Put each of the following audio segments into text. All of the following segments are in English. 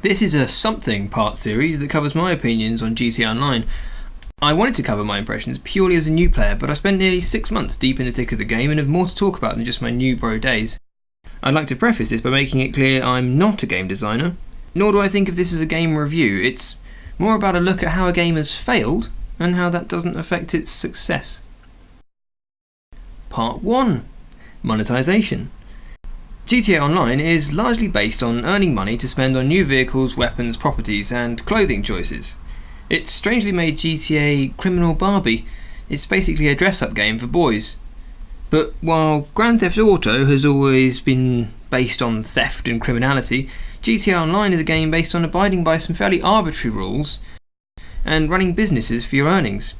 This is a something part series that covers my opinions on GTA Online. I wanted to cover my impressions purely as a new player, but I spent nearly 6 months deep in the thick of the game and have more to talk about than just my new bro days. I'd like to preface this by making it clear I'm not a game designer, nor do I think of this as a game review. It's more about a look at how a game has failed and how that doesn't affect its success. Part 1. Monetisation. GTA Online is largely based on earning money to spend on new vehicles, weapons, properties and clothing choices. It's strangely made GTA Criminal Barbie. It's basically a dress-up game for boys. But while Grand Theft Auto has always been based on theft and criminality, GTA Online is a game based on abiding by some fairly arbitrary rules and running businesses for your earnings.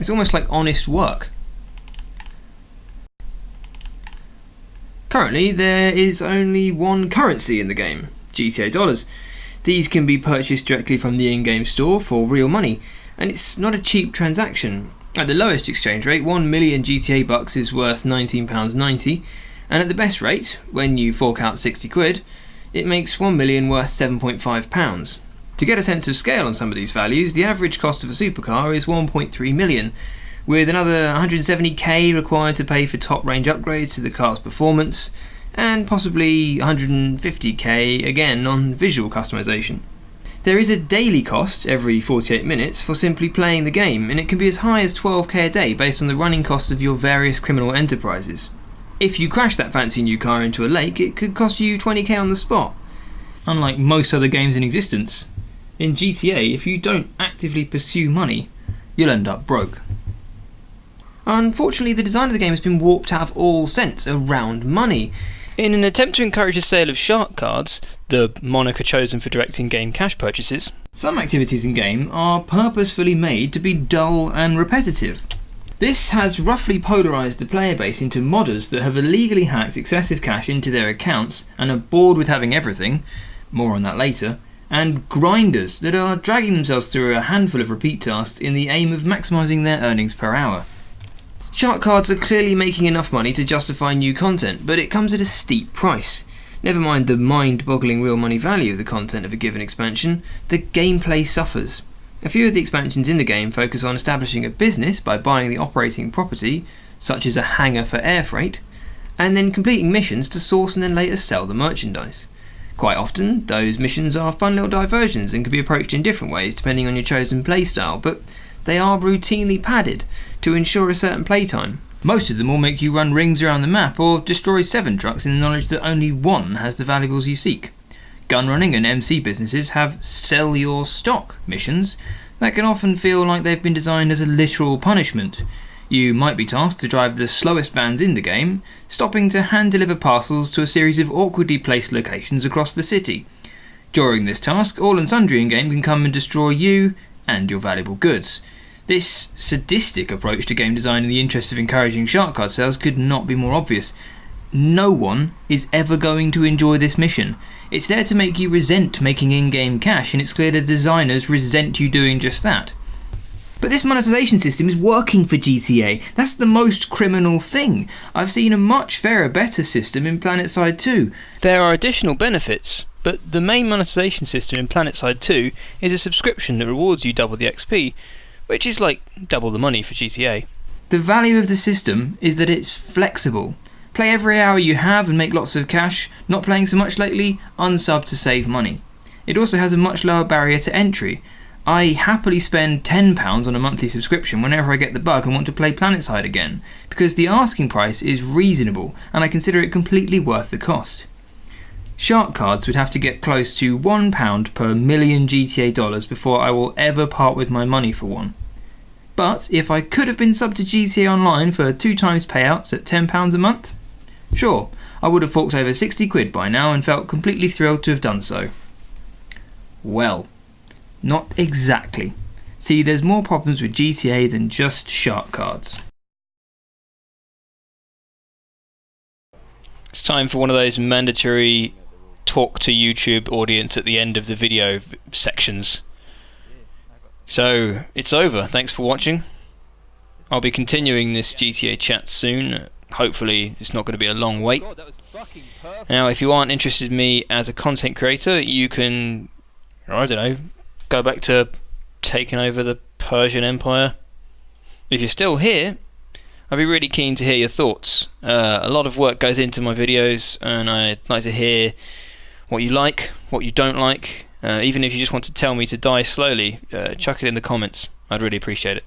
It's almost like honest work. Currently, there is only one currency in the game, GTA dollars. These can be purchased directly from the in-game store for real money, and it's not a cheap transaction. At the lowest exchange rate, 1 million GTA bucks is worth £19.90, and at the best rate, when you fork out 60 quid, it makes 1 million worth £7.5. To get a sense of scale on some of these values, the average cost of a supercar is 1.3 million, with another 170k required to pay for top range upgrades to the car's performance, and possibly 150k again on visual customization. There is a daily cost every 48 minutes for simply playing the game, and it can be as high as 12k a day based on the running costs of your various criminal enterprises. If you crash that fancy new car into a lake, it could cost you 20k on the spot. Unlike most other games in existence, in GTA, if you don't actively pursue money, you'll end up broke. Unfortunately, the design of the game has been warped out of all sense around money. In an attempt to encourage the sale of shark cards, the moniker chosen for direct in-game cash purchases, some activities in-game are purposefully made to be dull and repetitive. This has roughly polarised the player base into modders that have illegally hacked excessive cash into their accounts and are bored with having everything, more on that later, and grinders that are dragging themselves through a handful of repeat tasks in the aim of maximising their earnings per hour. Shark cards are clearly making enough money to justify new content, but it comes at a steep price. Never mind the mind-boggling real money value of the content of a given expansion, the gameplay suffers. A few of the expansions in the game focus on establishing a business by buying the operating property, such as a hangar for air freight, and then completing missions to source and then later sell the merchandise. Quite often, those missions are fun little diversions and can be approached in different ways depending on your chosen playstyle, but they are routinely padded to ensure a certain playtime. Most of them will make you run rings around the map or destroy 7 trucks in the knowledge that only one has the valuables you seek. Gun running and MC businesses have sell your stock missions that can often feel like they've been designed as a literal punishment. You might be tasked to drive the slowest vans in the game, stopping to hand deliver parcels to a series of awkwardly placed locations across the city. During this task, all and sundry in-game can come and destroy you and your valuable goods. This sadistic approach to game design in the interest of encouraging shark card sales could not be more obvious. No one is ever going to enjoy this mission. It's there to make you resent making in-game cash, and it's clear the designers resent you doing just that. But this monetization system is working for GTA. That's the most criminal thing. I've seen a much fairer, better system in PlanetSide 2. There are additional benefits, but the main monetization system in PlanetSide 2 is a subscription that rewards you double the XP, which is like double the money for GTA. The value of the system is that it's flexible. Play every hour you have and make lots of cash. Not playing so much lately? Unsub to save money. It also has a much lower barrier to entry. I happily spend £10 on a monthly subscription whenever I get the bug and want to play PlanetSide again, because the asking price is reasonable and I consider it completely worth the cost. Shark cards would have to get close to £1 per million GTA dollars before I will ever part with my money for one. But if I could have been subbed to GTA Online for 2 times payouts at £10 a month, sure, I would have forked over 60 quid by now and felt completely thrilled to have done so. Well, not exactly. See, there's more problems with GTA than just shark cards. It's time for one of those mandatory talk to YouTube audience at the end of the video sections. So, it's over. Thanks for watching. I'll be continuing this GTA chat soon. Hopefully it's not going to be a long wait. Now, if you aren't interested in me as a content creator, you can I don't know, go back to taking over the Persian Empire? If you're still here, I'd be really keen to hear your thoughts. A lot of work goes into my videos, and I'd like to hear what you like, what you don't like. Even if you just want to tell me to die slowly, chuck it in the comments. I'd really appreciate it.